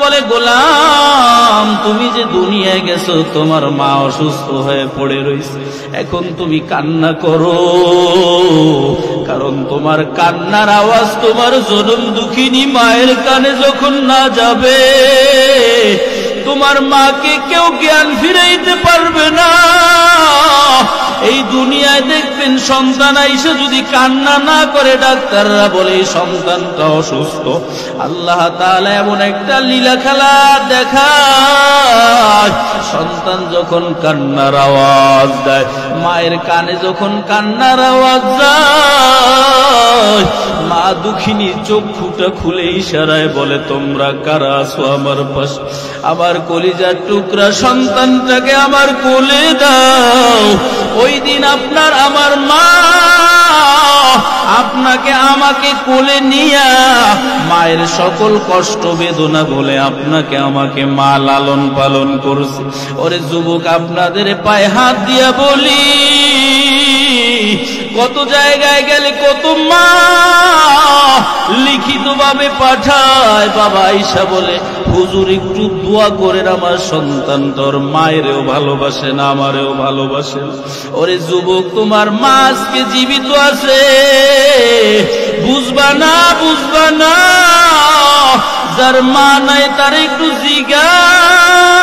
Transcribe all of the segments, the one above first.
বলে, গোলাম তুমি যে দুনিয়ায় গেছো, তোমার মা অসুস্থ হয়ে পড়ে রয়েছে, এখন তুমি কান্না করো, কারণ তোমার কান্নার আওয়াজ তোমার জনম দুঃখিনী মায়ের কানে যখন না যাবে, তোমার মাকে কেউ জ্ঞান ফিরাইতে পারবে না। এই দুনিয়ায় দেখবেন সন্তান আইসা যদি কান্না না করে, ডাক্তাররা বলে এই সন্তানটা অসুস্থ। আল্লাহ তাআলা এমন একটা লীলা খেলা দেখায়, সন্তান যখন কান্নার আওয়াজ দেয়, মায়ের কানে যখন কান্নার আওয়াজ যায়, মা দুঃখিনী চক্ষুটা খুলে ইশারায় বলে, তোমরা কারা আছো আমার পাশে? আমার কলিজার টুকরা সন্তানটাকে আমার কোলে দাও। ওই দিন আপনার আমার মা আপনাকে আমাকে কোলে নিয়া মায়ের সকল কষ্ট বেদনা বলে আপনাকে আমাকে মা লালন পালন করছে। ওরে যুবক, আপনাদের পায়ে হাত দিয়া বলি, কত জায়গায় গেলে কত মা লিখিত ভাবে পাঠায়, বাবা আইসা বলে, হুজুর একটু দোয়া করেন, আমার সন্তান তোর মায়েরও ভালোবাসে না আমারেও ভালোবাসে। ওরে যুবক, তোমার মা আজকে জীবিত আছে, বুঝবা না, বুঝবা না, যার মা নাই তার একটু জিগাও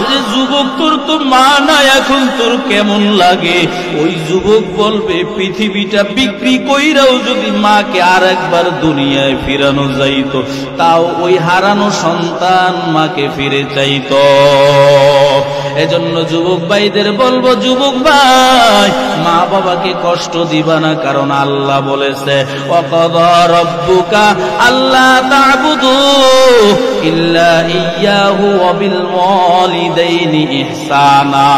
যে যুবক তোর তো মা নাই, এখন তোর কেমন লাগে? ওই যুবক বলবে, পৃথিবীটা বিক্রি কইরাও যদি মাকে আর একবার দুনিয়ায় ফিরানো যাইতো, তাও ওই হারানো সন্তান মাকে ফিরে চাইতো। এজন্য যুবক ভাইদের বলবো, যুবক ভাই, মা বাবাকে কষ্ট দিবা না, কারণ আল্লাহ বলেছে, ওয়াকাযা রাব্বুকা আল্লা তা'বুদু ইল্লা ইয়্যাহু ওয়া বিল ওয়ালিদাইনি ইহসানা।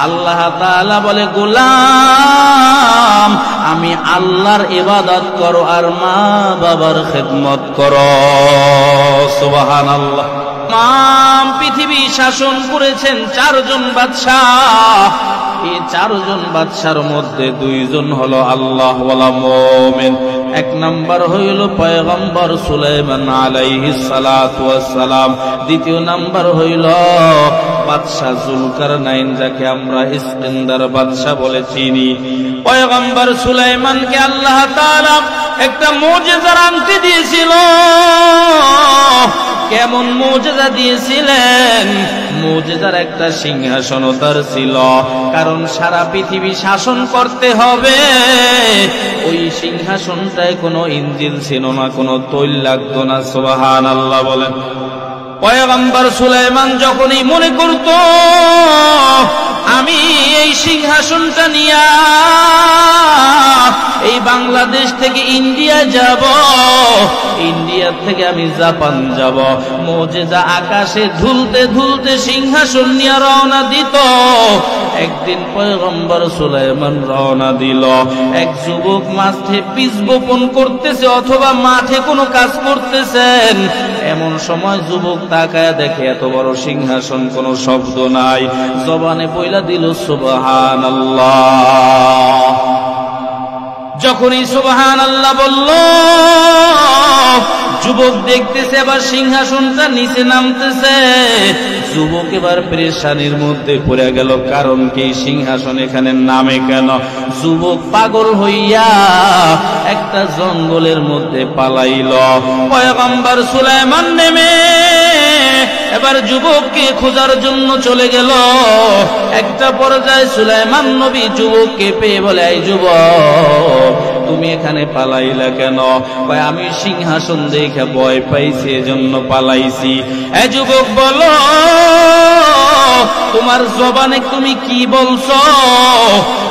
আল্লাহ তাআলা বলে, গোলাম আমি আল্লাহর ইবাদত করো আর মা বাবার খেদমত করো। সুবহানাল্লাহ। তাম পৃথিবী শাসন করেছেন চারজন বাদশাহ। এই চারজন বাদশার মধ্যে দুইজন হলো আল্লাহ ওয়ালা মুমিন। এক নাম্বার হইল পয়গম্বর সুলাইমান আলাইহিস সালাতু ওয়াস সালাম। দ্বিতীয় নাম্বার হইল বাদশাহ জুলকারনাইন, যাকে আমরা ইস্কান্দার বাদশাহ বলে চিনি। পয়গম্বর সুলাইমানকে আল্লাহ তাআলা একটা মুজিজার আংটি দিয়েছিল। কেমন মুজিজা দিয়েছিলেন? মুজিজার একটা সিংহাসন তার ছিল, কারণ সারা পৃথিবী শাসন করতে হবে। ওই সিংহাসনটায় কোনো ইঞ্জিল ছিল না, কোনো তৈল লাগতো না। সুবহানাল্লাহ বলেন। পয়গম্বর সুলাইমান যখনই মনে করত আমি এই সিংহাসনটা নিয়া এই বাংলাদেশ থেকে ইন্ডিয়া যাব, ইন্ডিয়া থেকে আমি জাপান যাব, মুজিজা আকাশে ঝুলতে ঝুলতে সিংহাসন নিয়ে রওনা দিত। একদিন পয়গম্বর সুলাইমান রওনা দিল। এক যুবক মাঠে বীজ বপন করতেছে অথবা মাঠে কোনো কাজ করতেছেন। এমন সময় যুবক তাকায় দেখে এত বড় সিংহাসন, কোনো শব্দ নাই। জবানে বইলা দিল সুবহানাল্লাহ। যখনই সুবহানাল্লাহ বলল, যুবক দেখতেছে আবার সিংহাসনটা নিচে নামতেছে। যুবক এবার পেরেশানির মধ্যে পড়ে গেল, কারণ কি সিংহাসন এখানে নামে কেন? যুবক পাগল হইয়া একটা জঙ্গলের মধ্যে পালাইল। পয়গম্বর সুলাইমান নেমে এবার যুবককে খোঁজার জন্য চলে গেল। একটা পর্যায়ে সুলাইমান নবী যুবককে পেয়ে বলে, এই যুবক তুমি এখানে পালাইলা কেন? কয়, আমি সিংহাসন দেখে ভয় পাইছি, এজন্য পালাইছি। এই যুবক বলো, তোমার জবানে তুমি কি বলছো?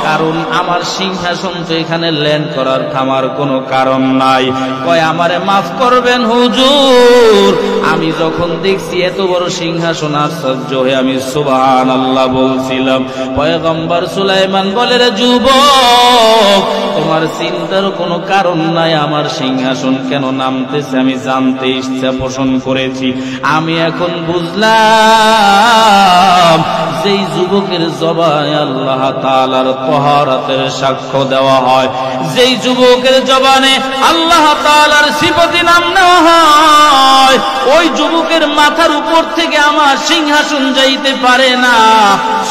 কারণ আমার সিংহাসন তো এখানে ল্যান্ড করার থামার কোনো কারণ নাই। কয়, আমারে মাফ করবেন হুজুর, আমি যখন দেখছি এত বড় সিংহাসন আশ্চর্য হয়ে আমি সুবহানাল্লাহ বলছিলাম। পয়গম্বর সুলাইমান বলে, রে যুবক, তোমার চিন্তার কোনো কারণ নাই। আমার সিংহাসন কেন নামতেছে আমি জানতে ইচ্ছা পোষণ করেছি। আমি এখন বুঝলাম যেই যুবকের জবানে আল্লাহ তাআলার তাহারাতের সাক্ষ্য দেওয়া হয়, যেই যুবকের জবানে আল্লাহ তাআলার সিফাতি নাম নেওয়া হয়, ওই যুবকের মাথার উপর থেকে আমার সিংহাসন যাইতে পারে না।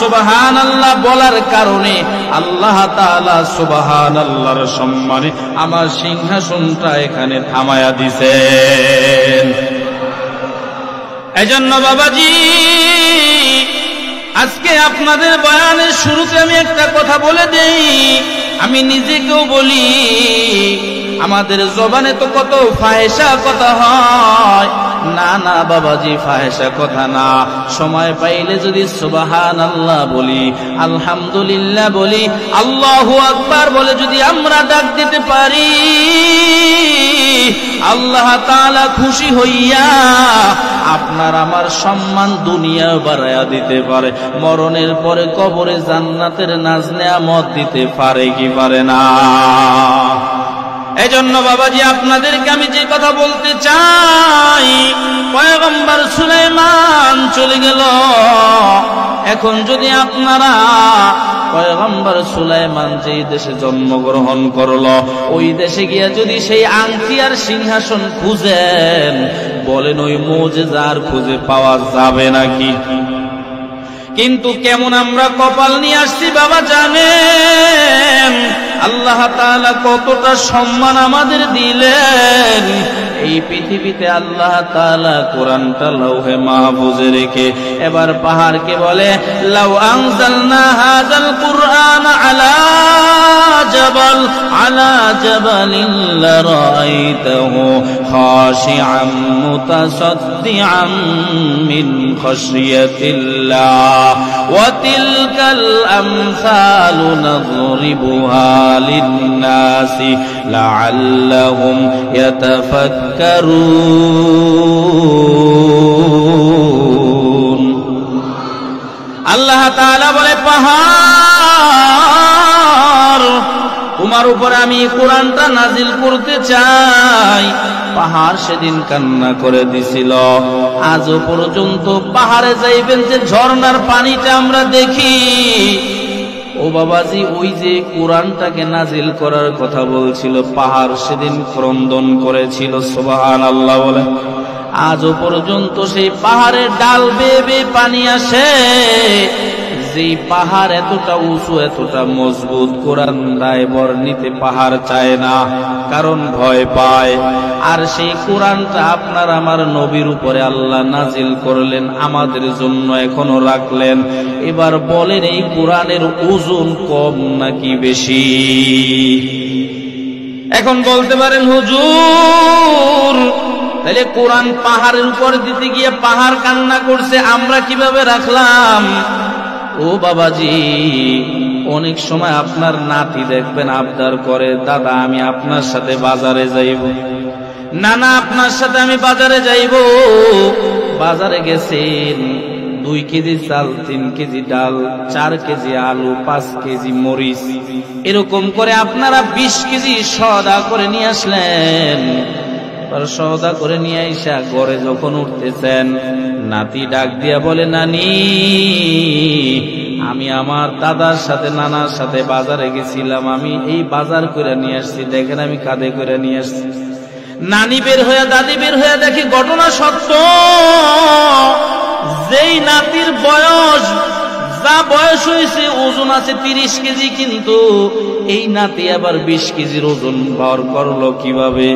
সুবহানাল্লাহ বলার কারণে আল্লাহ তাআলা সুবহানাল্লাহর সম্মানে আমার সিংহাসনটা এখানে থামায়া দিছেন। এজন্য বাবাজি, আজকে আপনাদের বয়ানের শুরুতে আমি একটা কথা বলে দেই, আমি নিজেকেও বলি, আমাদের জবানে তো কত ফাহেসা কথা হয়। না না বাবাজি, ফাহেসা কথা না। সময় পাইলে যদি সুবহানাল্লাহ বলি, আলহামদুলিল্লাহ বলি, আল্লাহু আকবার বলে যদি আমরা ডাক দিতে পারি, আল্লাহ তাআলা খুশি হইয়া আপনার আমার সম্মান দুনিয়া বাড়ায়া দিতে পারে, মরণের পরে কবরে জান্নাতের নাজ নেয়ামত দিতে পারে কি পারে না? এজন্য বাবাজি, আপনাদেরকে আমি যে কথা বলতে চাই, পয়গম্বর সুলাইমান চলে গেল। এখন যদি আপনারা পয়গম্বর সুলাইমান যেই দেশে জন্মগ্রহণ করলো, ওই দেশে গিয়া যদি সেই আংটি আর সিংহাসন খুঁজেন, বলেন ওই মুজিজার খুঁজে পাওয়া যাবে নাকি? কিন্তু কেমন আমরা কপাল নিয়ে আসছি বাবা জানেন? আল্লাহ তাআলা কতটা সম্মান আমাদের দিলেন। এই পৃথিবীতে আল্লাহ তাআলা কোরআনটা লৌহে মাহফুজে রেখে এবার পাহাড়কে বলে, লাউ আনজালনা হাযাল কুরআন আলা জাবালিন লারাআইতাহু খাশিআম মুতাসাদ্দিআম মিন খাশিয়াতিল্লাহ ওয়া তিলকাল আমসালু নাযরিবুহা লিন-নাসি লাআল্লাহুম ইয়াতাফাক্কারুন। আল্লাহ তাআলা বলে, পাহাড়, তোমার উপরে আমি কোরআনটা নাজিল করতে চাই। পাহাড় সেদিন কান্না করে দিছিল। আজও পর্যন্ত পাহাড়ে যাইবেন যে ঝর্ণার পানিটা আমরা দেখি, ও বাবাজি, ওই যে কোরআনটাকে নাজিল করার কথা বলছিল, পাহাড় সেদিন ক্রন্দন করেছিল। সুবহানাল্লাহ বলে, আজও পর্যন্ত সেই পাহাড়ের ডাল বেয়ে বেয়ে পানি আসে। যেই পাহাড় এতটা উঁচু, এতটা মজবুত, কোরআন দায়বর নিতে পাহাড় চায় না, কারণ ভয় পায়। আর সেই কোরআনটা আপনার আমার নবীর উপরে আল্লাহ নাজিল করলেন, আমাদের জন্য এখনো রাখলেন। এবার বলেন, এই কোরআনের ওজন কম নাকি বেশি? এখন বলতে পারেন, হুজুর তাহলে কোরআন পাহাড়ের উপর দিতে গিয়ে পাহাড় কান্না করছে, আমরা কিভাবে রাখলাম? ও বাবাজি, অনেক সময় আপনার নাতি দেখবেন আবদার করে, দাদা আমি আপনার সাথে বাজারে যাইব, নানা আপনার সাথে আমি বাজারে যাইব। বাজারে গেছেন, 2 কেজি চাল, 3 কেজি ডাল, 4 কেজি আলু, 5 কেজি মরিচ, এরকম করে আপনারা 20 কেজি সওদা করে নিয়ে আসলেন। সওদা করে নিয়ে আইসা ঘরে যখন উঠতেছেন, নাতি ডাক দিয়া বলে, নানি আমি আমার দাদার সাথে নানার সাথে বাজারে গেছিলাম, আমি এই বাজার করে নিয়ে আসছি, দেখেন আমি কাঁধে করে নিয়ে আসছি। নানি বের হয়ে, দাদি বের হয়ে দেখি ঘটনা সত্য। যেই নাতির বয়স, যা বয়স হয়েছে, ওজন আছে 30 কেজি, কিন্তু এই নাতি আবার 20 কেজির ওজন বার করলো কিভাবে?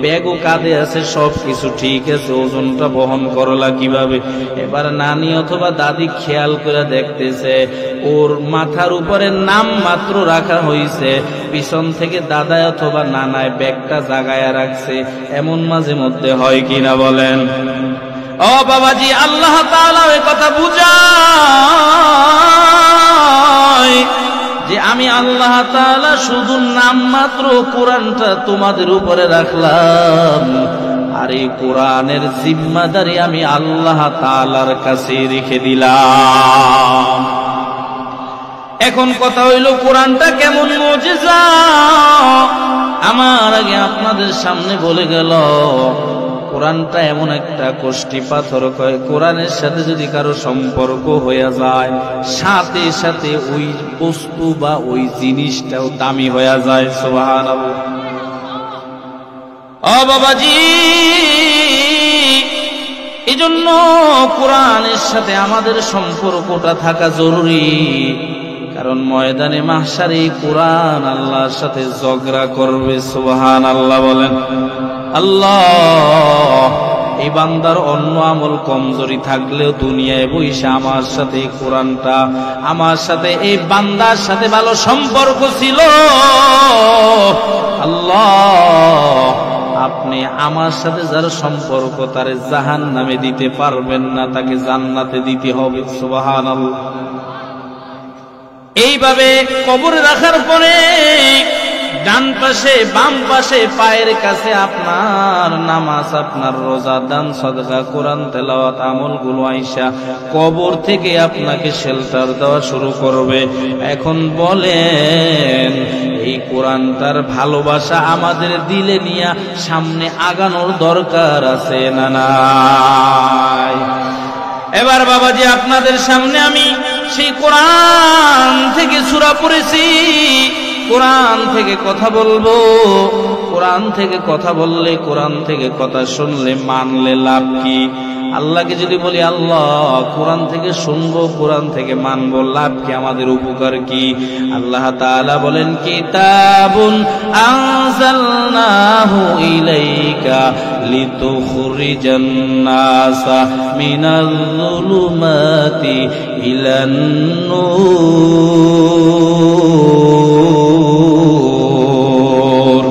ব্যাগও কাঁধে আছে, সব কিছু ঠিক আছে, ওজনটা বহন করলা কিভাবে? এবার নানি অথবা দাদি খেয়াল করে দেখতেছে, ওর মাথার উপরে নাম মাত্র রাখা হয়েছে, পিছন থেকে দাদা অথবা নানায় ব্যাগটা জাগায়া রাখছে। এমন মাঝে মধ্যে হয় কিনা বলেন? ও বাবাজি, আল্লাহ তাআলা এই কথা বুঝায় যে আমি আল্লাহ তাআলা শুধু নাম মাত্র কোরআনটা তোমাদের উপরে রাখলাম, আর এই কোরআনের জিম্মাদারি আমি আল্লাহ তাআলার কাছে রেখে দিলাম। এখন কথা হইল, কোরআনটা কেমন মুজিজা? আমার আগে আপনাদের সামনে বলে গেল, কোরআনটা এমন একটা কষ্টি পাথর, কয় কোরআনের সাথে যদি কারো সম্পর্ক হয়ে যায়, সাথে সাথে ওই বস্তু বা ওই জিনিসটাও দামি হয়ে যায়। সুবহানাল্লাহ। ও বাবাজি, এজন্য কোরআনের সাথে আমাদের সম্পর্কটা থাকা জরুরি, কারণ ময়দানে মাহশারে কোরআন আল্লাহর সাথে ঝগড়া করবে। সুবহানাল্লাহ বলেন। আল্লাহ, এই বান্দার অন্য আমল কমজোরি থাকলেও দুনিয়ায় বইসা আমার সাথে কোরআনটা, আমার সাথে এই বান্দার সাথে ভালো সম্পর্ক ছিল। আল্লাহ, আপনি আমার সাথে যার সম্পর্ক তারে জাহান্নামে দিতে পারবেন না, তাকে জান্নাতে দিতে হবে। সুবহানাল্লাহ। এইভাবে কবরে রাখার পরে ডান পাশে বাম পাশে পায়ের কাছে আপনার নামাজ, আপনার রোজা, দান, সাদকা, কোরআন তেলাওয়াত আমলগুলো আইসা কবর থেকে আপনাকে শেল্টার দেওয়া শুরু করবে। এখন বলেন, এই কোরআনটার ভালোবাসা আমাদের দিলে নিয়ে সামনে আগানোর দরকার আছে না নাই? এবার বাবাজি, আপনাদের সামনে আমি সেই কোরআন থেকে সূরা পড়েছি, কোরআন থেকে কথা বলবো। কোরআন থেকে কথা বললে, কোরআন থেকে কথা শুনলে, মানলে লাভ কি? আল্লাহকে যদি বলি আল্লাহ কোরআন থেকে শুনবো, কোরআন থেকে মানবো, লাভ কি? আমাদের উপকার কি? আল্লাহ তাআলা বলেন, কিতাবুন আনজালনাহু ইলাইকা লিতুখরিজান নাসা মিনাল যুলুমাতি ইলান নূর।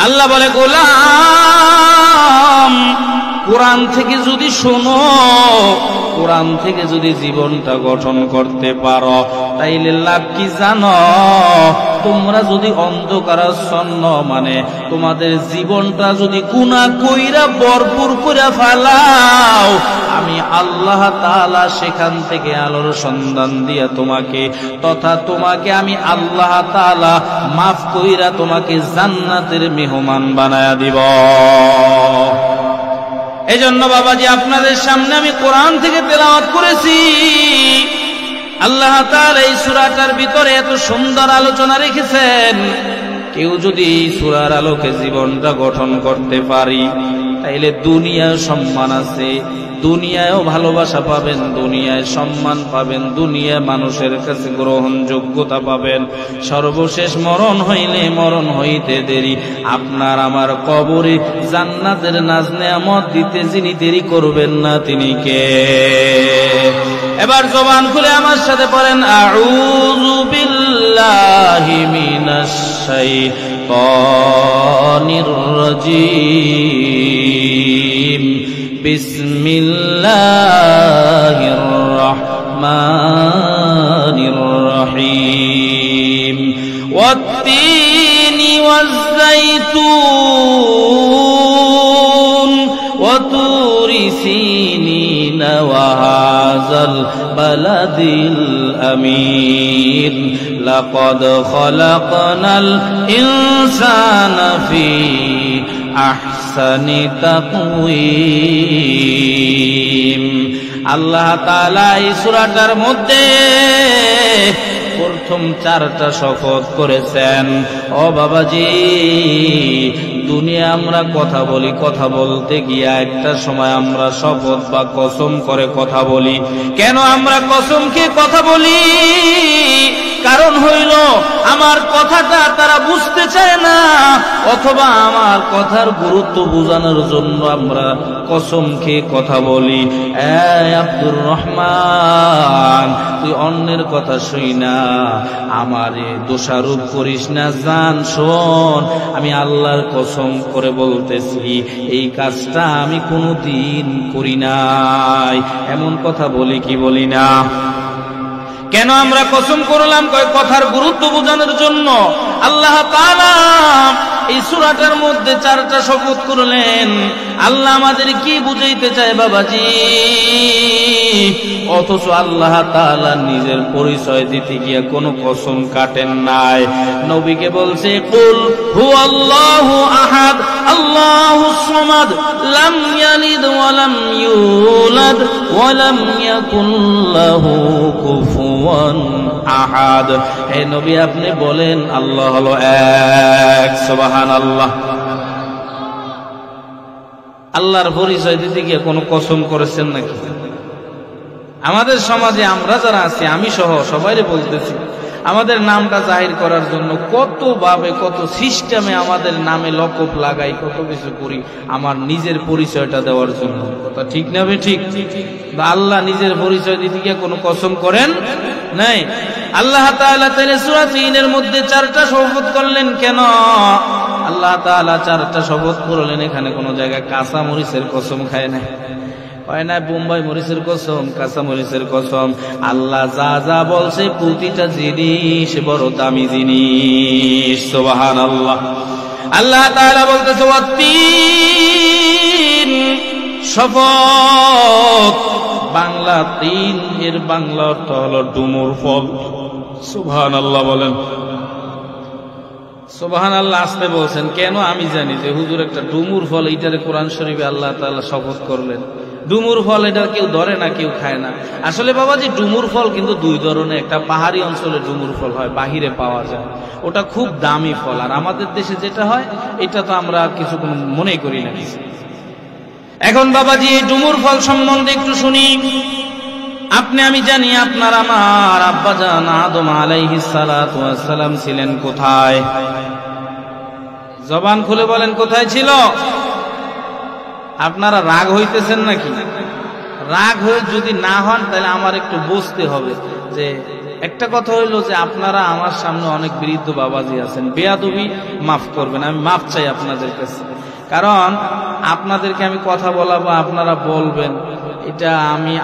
আল্লাহ বলে, গোলাম কোরআন থেকে যদি শোনো, কোরআন থেকে যদি জীবনটা গঠন করতে পারো, তাইলে লাভ কি জানো? তোমরা যদি অন্ধকারাচ্ছন্ন, মানে তোমাদের জীবনটা যদি গুনাহ কইরা ভরপুর করে ফেলাও, আমি আল্লাহ তাআলা সেখান থেকে আলোর সন্ধান দিয়া তোমাকে, তথা তোমাকে আমি আল্লাহ তাআলা মাফ কইরা তোমাকে জান্নাতের মেহমান বানায়া দিব। এজন্য বাবাজি, আপনাদের সামনে আমি কোরআন থেকে তেলাওয়াত করেছি। আল্লাহ তাআলা এই সূরাটার ভিতরে এত সুন্দর আলোচনা রেখেছেন। কেউ যদি এই সূরার আলোকে জীবনটা গঠন করতে পারি, তাইলে দুনিয়ায় সম্মান আছে, দুনিয়ায়ও ভালোবাসা পাবেন, দুনিয়ায় সম্মান পাবেন, দুনিয়ায় মানুষের কাছে গ্রহণযোগ্যতা পাবেন। সর্বশেষ মরণ হইলে, মরণ হইতে দেরি, আপনার আমার কবরে জান্নাতের নাজ নেয়ামত দিতে যিনি দেরি করবেন না, তিনি কে? এবার জবান খুলে আমার সাথে পড়েন, আউযু বিল্লাহি মিনাশ শাইতানির রাজীম, বিসমিল্লাহির রহমানির রহিম, ওয়াত-তিনি ওয়াজ-যাইতুন ওয়া তুরি সিনিন ওয়া হাযাল বালাদিল আমিন, লাকাদ খালাকনাল ইনসানা ফি আহসানি তাকওয়িম। আল্লাহ তাআলা এই সূরাটার মধ্যে প্রথম চারটা শপথ করেছেন। ও বাবাজি, দুনিয়া আমরা কথা বলি, কথা বলতে গিয়া একটা সময় আমরা শপথ বা কসম করে কথা বলি। কেন আমরা কসম খেয়ে কথা বলি? কারণ হইল আমার কথাটা তারা বুঝতে চায় না, অথবা আমার কথার গুরুত্ব বোঝানোর জন্য আমরা কসম খেয়ে কথা বলি। আব্দুর রহমান, তুই অন্যের কথা শুই না, আমারে দোষারোপ করিস না, জান শোন, আমি আল্লাহর কসম করে বলতেছি এই কাজটা আমি কোনোদিন করি নাই। এমন কথা বলি কি বলি না? কেন আমরা কসম করলাম? কথার গুরুত্ব বোঝানোর জন্য। আল্লাহ তাআলা এই সূরাটার মধ্যে চারটা শপথ করলেন। আল্লাহ আমাদের কি বুঝাইতে চায় বাবাজি? অথচ আল্লাহ তাআলা নিজের পরিচয় দিতে গিয়ে কোনো কসম কাটেন নাই। নবীকে বলছে, কুল হুয়াল্লাহু আহাদ আল্লাহুস সামাদ লাম ইয়ালিদ ওয়া লাম ইউলাদ ওয়া লাম ইয়াকুল লাহু কুফুয়ান আহাদ। হে নবী, আপনি বলেন আল্লাহ হলো এক। সুবহানাল্লাহ। আল্লাহর পরিচয় দিতে গিয়ে কোনো কসম করেছেন নাকি? আমাদের সমাজে আমরা যারা আছি, আমি সহ সবাই বলতেছি, আমাদের নামটা জাহির করার জন্য কত ভাবে কত সিস্টেমে আমাদের নামে লকব লাগাই, কত কিছু করি আমার নিজের পরিচয়টা দেওয়ার জন্য। কথা ঠিক না বে ঠিক? আল্লাহ নিজের পরিচয় দিতে গিয়ে কোনো কসম করেন নাই। আল্লাহ তাআলা তাইলে সূরা তিনের মধ্যে 4টা শপথ করলেন কেন? আল্লাহ তাআলা 4টা শপথ করলেন, এখানে কোনো জায়গায় কাঁচা মরিচের কসম খায় না, হয় না বোম্বাই মরিচের কসম, কাঁচা মরিচের কসম। আল্লাহ যা যা বলছে প্রতিটা জিনিস বড় দামি জিনিস। সুবহানাল্লাহ। আল্লাহ তাআলা বলতেছে ওয়াত্তিন, শপথ। বাংলা তিন এর বাংলা অর্থ হলো ডুমুর ফল। সুবহানাল্লাহ বলেন। সুবহানাল্লাহ আসতে বলছেন কেন? আমি জানি যে হুজুর একটা ডুমুর ফল, এইটারে কোরআন শরীফে আল্লাহ তাআলা শপথ করলেন। ডুমুর ফল এটা কেউ ধরে না, কেউ খায় না। আসলে বাবাজি ডুমুর ফল কিন্তু দুই ধরনের, একটা পাহাড়ি অঞ্চলে ডুমুর ফল হয়, বাহিরে পাওয়া যায়, ওটা খুব দামি ফল। আর আমাদের দেশে যেটা হয় এটা তো আমরা কিছু কোনো মনে করি না কিছু। এখন বাবাজি এই ডুমুর ফল সম্বন্ধে একটু শুনি। আপনি আমি জানি আপনার আমার আব্বাজান আদম আলাইহিস সালাতু ওয়াস সালাম ছিলেন কোথায়? জবান খুলে বলেন কোথায় ছিল? আপনারা রাগ হইতেছেন নাকি? রাগ হয়ে যদি না হন তাহলে আমার একটু বুঝতে হবে যে একটা কথা হইলো যে আপনারা আমার সামনে অনেক বৃদ্ধ বাবাজি আছেন, বেয়াদবি মাফ করবেন, আমি মাফ চাই আপনাদের কাছে। কারণ আপনাদেরকে আমি কথা বলাবো, আপনারা বলবেন, এটা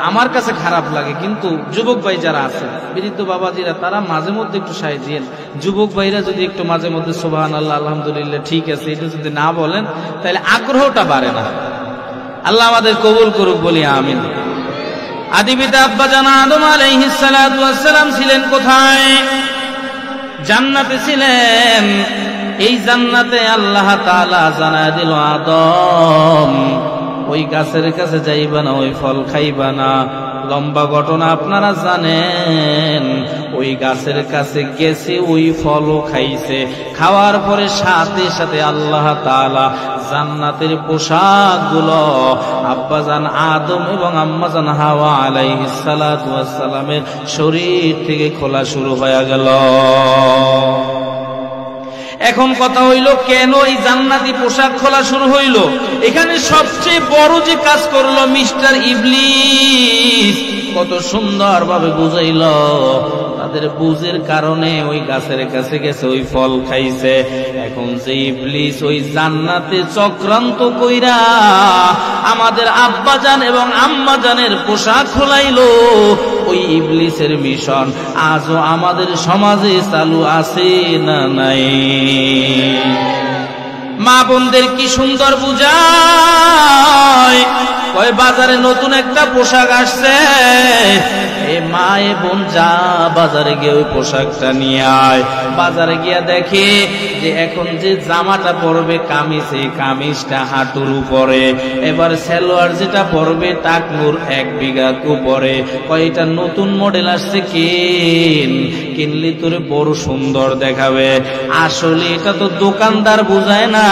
আমার কাছে খারাপ লাগে। কিন্তু যুবক ভাই যারা আছে, বৃদ্ধ বাবাজিরা, তারা মাঝে মধ্যে একটু সাহায্য দিন। যুবক ভাইরা যদি একটু মাঝে মধ্যে সুবহানাল্লাহ আলহামদুলিল্লাহ ঠিক আছে এটা যদি না বলেন তাহলে আগ্রহটা বাড়ে না। আল্লাহ আমাদের কবুল করুক, বলি আমিন। আদি পিতা আব্বাজান আদম আলাইহিস সালাতু ওয়াস সালাম ছিলেন কোথায়? জান্নাতে ছিলেন। এই জান্নাতে আল্লাহ তাআলা জানায় দিল, আদম ওই গাছের কাছে যাইবা না, ওই ফল খাইবা না। লম্বা ঘটনা আপনারা জানেন। ওই গাছের কাছে গেছে, ওই ফলও খাইছে। খাওয়ার পরে সাথে সাথে আল্লাহ তাআলা জান্নাতের পোশাকগুলো আব্বাজান আদম এবং আম্মাজান হাওয়া আলাইহিস সালাতু ওয়াস সালামের শরীর থেকে খোলা শুরু হয়ে গেল। এখন কথা হইল কেন এই জান্নাতি পোশাক খোলা শুরু হইল? এখানে সবচেয়ে বড় যে কাজ করলো মিস্টার ইবলিস, কত সুন্দর ভাবে বুঝাইল। তাদের বুঝের কারণে ওই গাছের কাছে গেছে, ওই ফল খাইছে। এখন যে ইবলিস ওই জান্নাতে চক্রান্ত কইরা আমাদের আব্বাজান এবং আম্মাজানের পোশাক খোলাইলো, ওই ইবলিসের মিশন আজও আমাদের সমাজে চালু আছে না নাই? মা বোনদের কি সুন্দর বুঝায়, কয় বাজারে নতুন একটা পোশাক আসছে, এ মা এ বোন যা বাজারে গিয়ে ওই পোশাকটা নিয়ে আয়। বাজারে গিয়া দেখে যে এখন যে জামাটা পরবে কামিজ, এই কামিজটা হাঁটুর উপরে। এবার সালোয়ার যেটা পরবে টাকনুর 1 বিঘা উপরে। কয় এটা নতুন মডেল আসছে, কিনলি তোরে বড় সুন্দর দেখাবে। আসলে এটা তো দোকানদার বুঝায় না,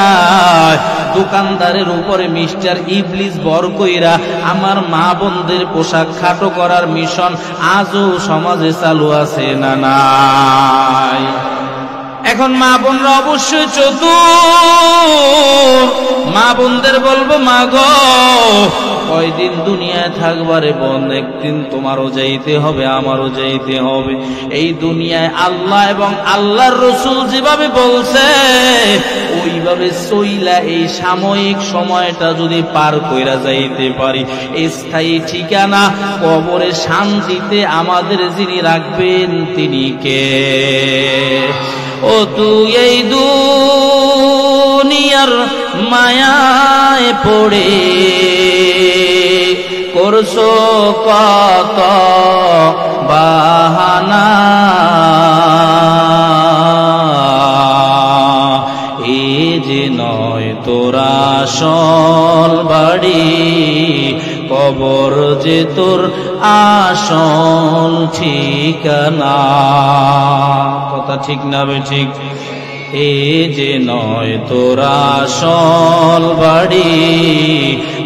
দোকানদারের উপরে মিস্টার ইবলিস বর কইরা আমার মা বোনদের পোশাক খাটো করার মিশন আজও সমাজে চালু আছে না নাই? এখন মা বোনরা অবশ্যই চতুর। মা বোনদের বলবো, মা গো কয়দিন দুনিয়ায় থাকবারে বোন, একদিন তোমারও যাইতে হবে, আমারও যাইতে হবে। এই দুনিয়ায় আল্লাহ এবং আল্লাহর রাসূল যেভাবে বলছে ওইভাবে চইলা এই সাময়িক সময়টা যদি পার কইরা যাইতে পারি, স্থায়ী ঠিকানা কবরে শান্তিতে আমাদের যিনি রাখবেন তিনি কে? ও তুই এই দুনিয়ার মায়ায় পড়ে করছো কত বাহানা, এ যে নয় তোরা আসল বাড়ি, কবর যে তোর আসল ঠিকানা। কথা ঠিক না বে ঠিক? এ যে নয় তোরা আসল বাড়ি,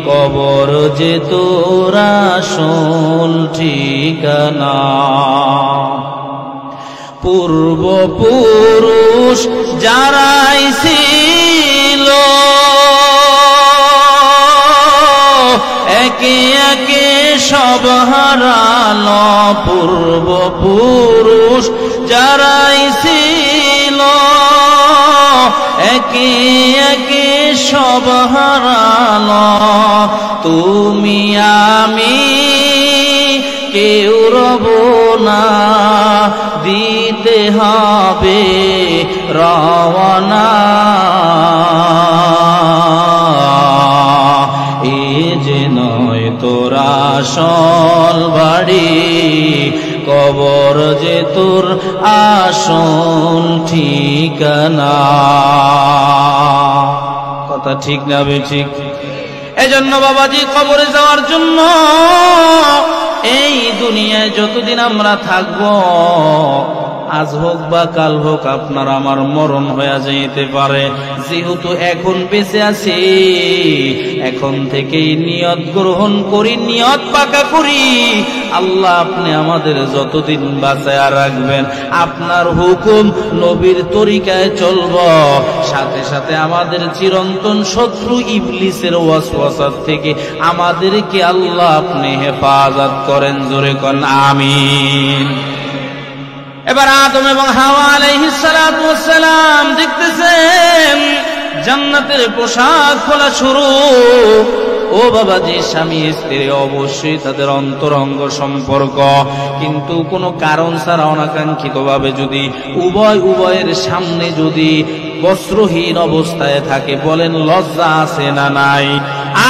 কবর যে তোরা আসল ঠিকানা। পূর্বপুরুষ যারাই ছিল একে একে সব হারালো, পূর্বপুরুষ যারাই ছিল একে একে সব হারালো। তুমি আমি কেউ রব না, দিতে হবে রওনা। এ যে নয় তোরা আসল বাড়ি, কবর যে তোর আসল ঠিকানা। কথা ঠিক না বেঠিক? এজন্য বাবাজি কবরে যাওয়ার জন্য এই দুনিয়ায় যতদিন আমরা থাকবো, আজ হোক বা কাল হোক আপনার আমার মরণ হয়ে যেতে পারে। যেহেতু এখন বেঁচে আছি, এখন থেকেই নিয়ত গ্রহণ করি, নিয়ত পাকা করি, আল্লাহ আপনি আমাদের যতদিন বাঁচায়া রাখবেন, আপনার হুকুম নবীর তরিকায় চলব, সাথে সাথে আমাদের চিরন্তন শত্রু ইবলিসের ওয়াসওয়াসার থেকে আমাদেরকে আল্লাহ আপনি হেফাজত করেন। জোরে কোন আমিন। এবার আদম এবং হাওয়া আলাইহিস সালাতু ওয়াস সালাম দেখতেছেন জান্নাতের পোশাক খোলা শুরু। ও বাবাজি, স্বামী স্ত্রী অবশ্যই তাদের অন্তরঙ্গ সম্পর্ক, কিন্তু কোনো কারণ ছাড়া অনাকাঙ্ক্ষিত ভাবে যদি উভয়ের সামনে যদি বস্ত্রহীন অবস্থায় থাকে, বলেন লজ্জা আছে না নাই?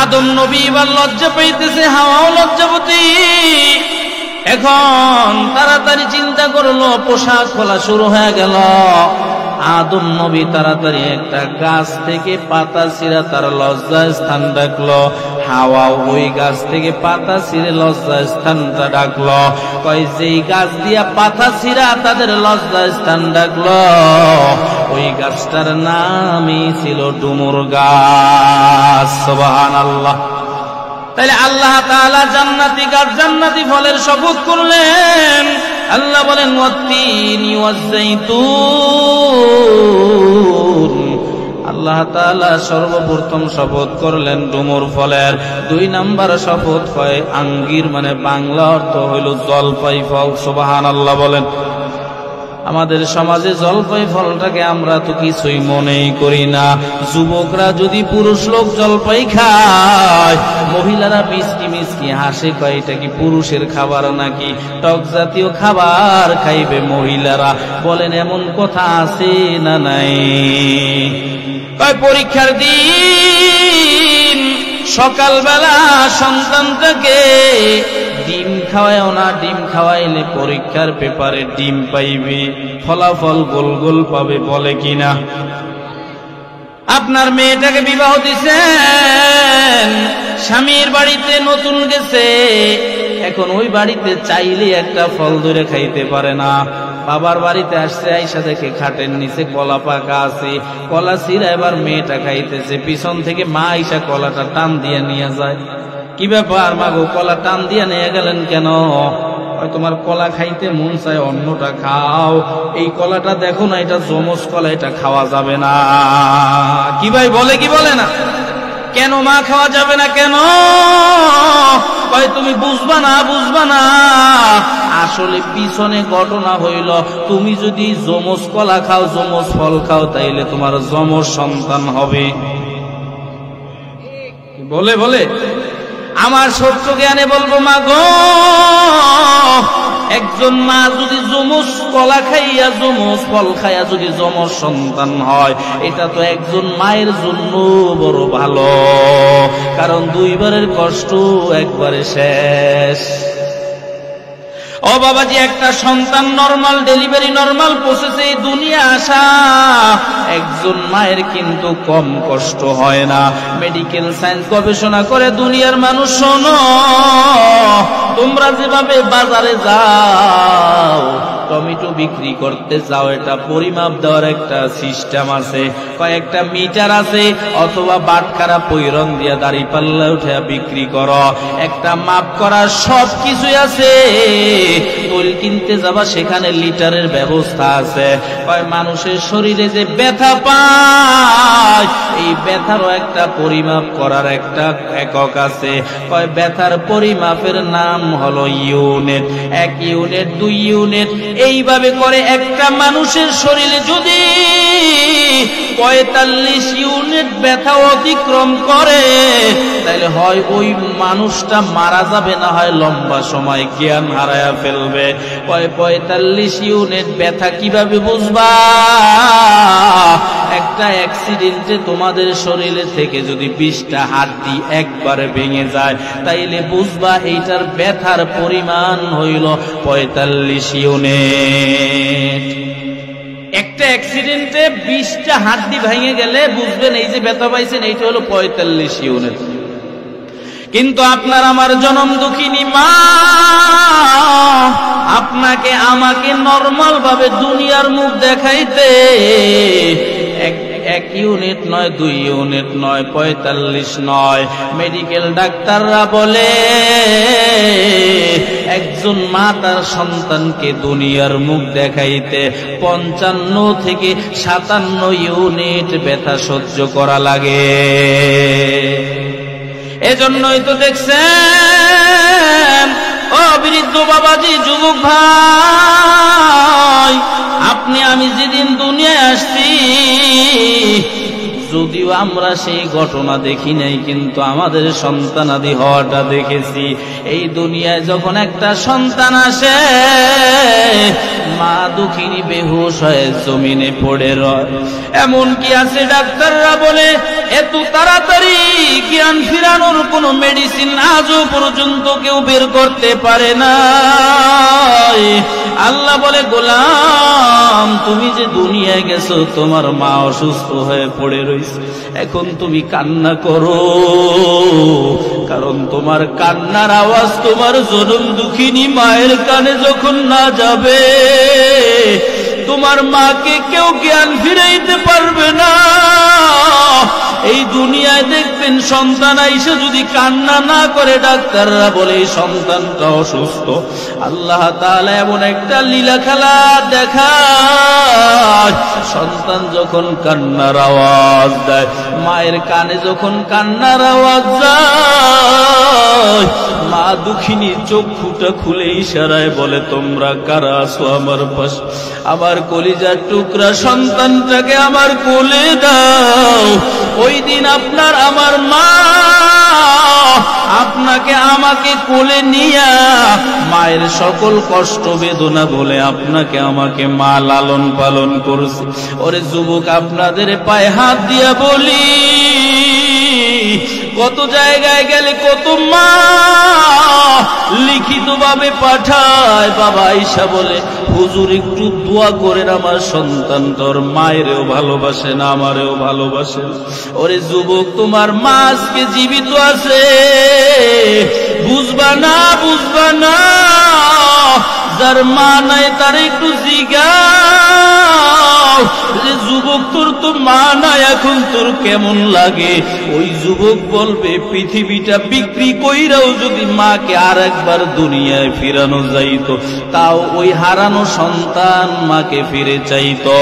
আদম নবী এবার লজ্জা পাইতেছে, হাওয়াও লজ্জাবতী। এখন তাড়াতাড়ি চিন্তা করলো, পোশাক খোলা শুরু হয়ে গেল। আদম নবী তাড়াতাড়ি একটা গাছ থেকে পাতা ছিঁড়া তার লজ্জা স্থান ডাকলো, হাওয়াও ওই গাছ থেকে পাতা ছিঁড়ে লজ্জা স্থানটা ডাকলো। কয় যেই গাছ দিয়া পাতা ছিঁড়া তাদের লজ্জা স্থান ডাকলো, ওই গাছটার নামই ছিল ডুমুর গাছ। সুবহানাল্লাহ। তাইলে আল্লাহ তাআলা জান্নাতি গাছ, জান্নাতি ফলের শপথ করলেন। আল্লাহ বলেন ওয়াত্তিনি ওয়াজ্জাইতুন। আল্লাহ তাআলা সর্বপ্রথম শপথ করলেন ডুমুর ফলের। 2 নাম্বার শপথ হয় আঙ্গির, মানে বাংলা অর্থ হইল জলপাই ফল। সুবহানাল্লাহ বলেন। আমাদের সমাজে জলপাই ফলটাকে আমরা তো কিছুই মনেই করি না। যুবকরা যদি পুরুষ লোক জলপাই খায়, মহিলারা মিষ্টি মিষ্টি হাসে, কয় এটা কি পুরুষের খাবার নাকি? টক জাতীয় খাবার খাইবে মহিলারা। বলেন এমন কথা আছে না নাই? কয় পরীক্ষার দিন সকালবেলা সন্তানটাকে ডিম খাওয়ায়ও না, ডিম খাওয়াইলে পরীক্ষার পেপারে ডিম পাইবে, ফলাফল গোল গোল পাবে, বলে কিনা? আপনার মেয়েটাকে বিবাহ দিছেন, স্বামীর বাড়িতে নতুন গেছে, এখন ওই বাড়িতে চাইলে একটা ফল ধরে খাইতে পারে না। বাবার বাড়িতে আসছে, আইসা দেখে খাটের নিচে কলা পাকা আছে, কলা ছিঁড়া এবার মেয়েটা খাইতেছে, পিছন থেকে মা আইসা কলাটা টান দিয়ে নিয়ে যায়। কি ব্যাপার মা গো, কলা টান দিয়ে নিয়ে গেলেন কেন? তোমার কলা খাইতে মন চায়, অন্যটা খাও, এই কলাটা দেখো না, এটা জমজ কলা, এটা খাওয়া যাবে না। কি ভাই বলে কি বলে না? কেন মা খাওয়া যাবে না কেন? কয় তুমি বুঝবা না, বুঝবা না। আসলে পিছনে ঘটনা হইল, তুমি যদি জমজ কলা খাও, জমজ ফল খাও, তাইলে তোমার জমজ সন্তান হবে। বলে বলে আমার সত্য জ্ঞানে বলবো, মা গো, একজন মা যদি যমজ কলা খাইয়া, যমজ ফল খাইয়া যদি যমজ সন্তান হয়, এটা তো একজন মায়ের জন্য বড় ভালো, কারণ 2 বারের কষ্ট একবারে শেষ। ও বাবাজি, একটা সন্তান নরমাল ডেলিভারি, নরমাল প্রসেসে দুনিয়া আসা একজন মায়ের কিন্তু কম কষ্ট হয় না। মেডিকেল সায়েন্স গবেষণা করে দুনিয়ার মানুষ, শোনো, তোমরা যেভাবে বাজারে যাও, টমেটো বিক্রি করতে যাও, এটা পরিমাপ দেওয়ার একটা সিস্টেম আছে, কয়েকটা মিটার আছে, অথবা বাটখারা পৈরন দিয়া দাড়ি পাল্লা উঠে বিক্রি করো, একটা মাপ করার সব কিছুই আছে। তৈল কিনতে যাবা, সেখানে লিটারের ব্যবস্থা আছে। কয় মানুষের শরীরে যে ব্যথা পায়, এই ব্যথারও একটা পরিমাপ করার একটা একক আছে। কয় ব্যথার পরিমাপের নাম হলো ইউনিট। 1 ইউনিট, 2 ইউনিট, এইভাবে করে একটা মানুষের শরীরে যদি 45 ইউনিট ব্যথা অতিক্রম করে, তাহলে হয় ওই মানুষটা মারা যাবে, না হয় লম্বা সময় জ্ঞান হারায়া ফেলবে। 45 ইউনিট ব্যথা কিভাবে বুঝবা? একটা অ্যাক্সিডেন্টে তোমাদের শরীরে থেকে যদি 20টা হাড্ডি একবারে ভেঙে যায়, তাইলে বুঝবা এইটার ব্যথার পরিমাণ হইল 45 ইউনিট। একটা অ্যাক্সিডেন্টে 20টা হাড্ডি ভেঙে গেলে বুঝবেন এই যে ব্যথা পাইছেন, এইটা হলো 45 ইউনিট। কিন্তু আপনার আমার জনম দুঃখিনী মা আপনাকে আমাকে নরমাল ভাবে দুনিয়ার মুখ দেখাইতে 1 ইউনিট নয়, 2 ইউনিট নয়, 45 নয়, মেডিকেল ডাক্তাররা বলে একজন মা তার সন্তানকে দুনিয়ার মুখ দেখাইতে 55 থেকে 57 ইউনিট ব্যথা সহ্য করা লাগে। এজন্যই তো দেখছেন ও বৃদ্ধ বাবাজি, যুবক ভাই, আপনি আমি যেদিন দুনিয়ায় আসছি, যদিও আমরা সেই ঘটনা দেখি নাই, কিন্তু আমাদের সন্তানাদি হওয়াটা দেখেছি। এই দুনিয়ায় যখন একটা সন্তান আসে, মা দুঃখিনী বেহুশ হয়ে জমিনে পড়ে রয়। এমন কি আছে ডাক্তাররা বলে এত তাড়াতাড়ি জ্ঞান ফিরানোর কোনো মেডিসিন আজও পর্যন্ত কেউ বের করতে পারে না। আল্লাহ বলে, গোলাম, তুমি যে দুনিয়ায় গেছো, তোমার মা অসুস্থ হয়ে পড়ে রয়েছে, এখন তুমি কান্না করো, কারণ তোমার কান্নার আওয়াজ তোমার জনম দুঃখিনী মায়ের কানে যখন না যাবে, তোমার মাকে কেউ জ্ঞান ফিরাইতে পারবে না। এই দুনিয়ায় দেখবেন সন্তান আইসা যদি কান্না না করে, ডাক্তাররা বলে এই সন্তানটা অসুস্থ। আল্লাহ তাআলা এমন একটা লীলা খেলা দেখায়, সন্তান যখন কান্নার আওয়াজ দেয়, মায়ের কানে যখন কান্নার আওয়াজ যায়, মা দুঃখিনী চক্ষুটা খুলে ইশারায় বলে, তোমরা কারা আছো আমার পাশে? আমার কলিজার টুকরা সন্তানটাকে আমার কোলে দাও। ওই দিন আপনার আমার মা আপনাকে আমাকে কোলে নিয়া মায়ের সকল কষ্ট বেদনা বলে আপনাকে আমাকে মা লালন পালন করছে। ওরে যুবক, আপনাদের পায়ে হাত দিয়া বলি, কত জায়গায় গেলে কত মা লিখিত ভাবে পাঠায়, বাবা আইসা বলে, হুজুর একটু দোয়া করেন, আমার সন্তান তোর মায়েরও ভালোবাসে না, আমারেও ভালোবাসে। ওরে যুবক, তোমার মা আজকে জীবিত আছে, বুঝবা না, বুঝবা না। যার মা নাই তার একটু জিগাও যে যুবক, তোর তো মা নাই, এখন তোর কেমন লাগে? ওই যুবক বলবে, পৃথিবীটা বিক্রি কইরাও যদি মাকে আর একবার দুনিয়ায় ফিরানো যাইতো, তাও ওই হারানো সন্তান মাকে ফিরে চাইতো।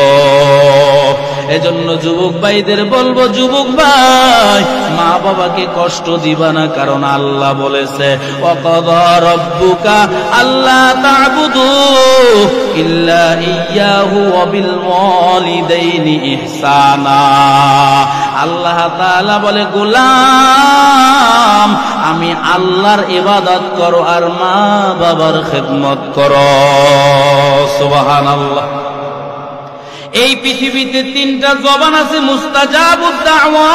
এজন্য যুবক ভাইদের বলবো, যুবক ভাই, মা বাবাকে কষ্ট দিবা না, কারণ আল্লাহ বলেছে, ওয়াকাযা রাব্বুকা আল্লা তা'বুদু ইল্লা ইয়্যাহু ওয়া বিল ওয়ালিদাইনি ইহসানা। আল্লাহ তাআলা বলে, গোলাম, আমি আল্লাহর ইবাদত করো আর মা বাবার খেদমত করো। সুবহানাল্লাহ। এই পৃথিবীতে 3টা জবান আছে, মুস্তাজাবুদ দাওয়া।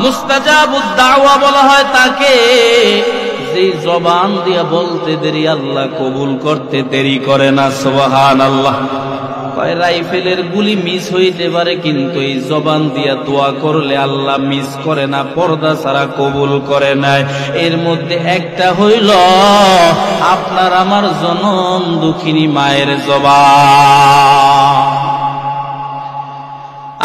মুস্তাজাবুদ দাওয়া বলা হয় তাকে যেই জবান দিয়া বলতে দেরি আল্লাহ কবুল করতে দেরি করে না। সুবহানাল্লাহ। কয় রাইফেলের গুলি মিস হইতে পারে, কিন্তু এই জবান দিয়া দোয়া করলে আল্লাহ মিস করে না, পর্দা ছাড়া কবুল করে নাই। এর মধ্যে একটা হইল আপনার আমার জনম দুঃখিনী মায়ের জবান।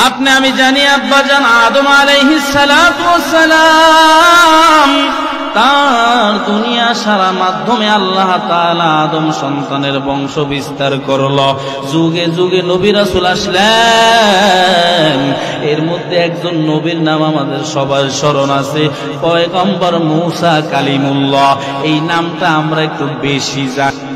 আপনি আমি জানি আব্বাজান আদম আলাইহিস সালাতু ওয়াস সালাম তার দুনিয়া সারা মাধ্যমে আল্লাহ তাআলা আদম সন্তানের বংশ বিস্তার করল। যুগে যুগে নবী রাসূল আসলেন। এর মধ্যে একজন নবীর নাম আমাদের সবার স্মরণ আছে, পয়গম্বর মূসা কালিমুল্লাহ। এই নামটা আমরা একটু বেশি জানি।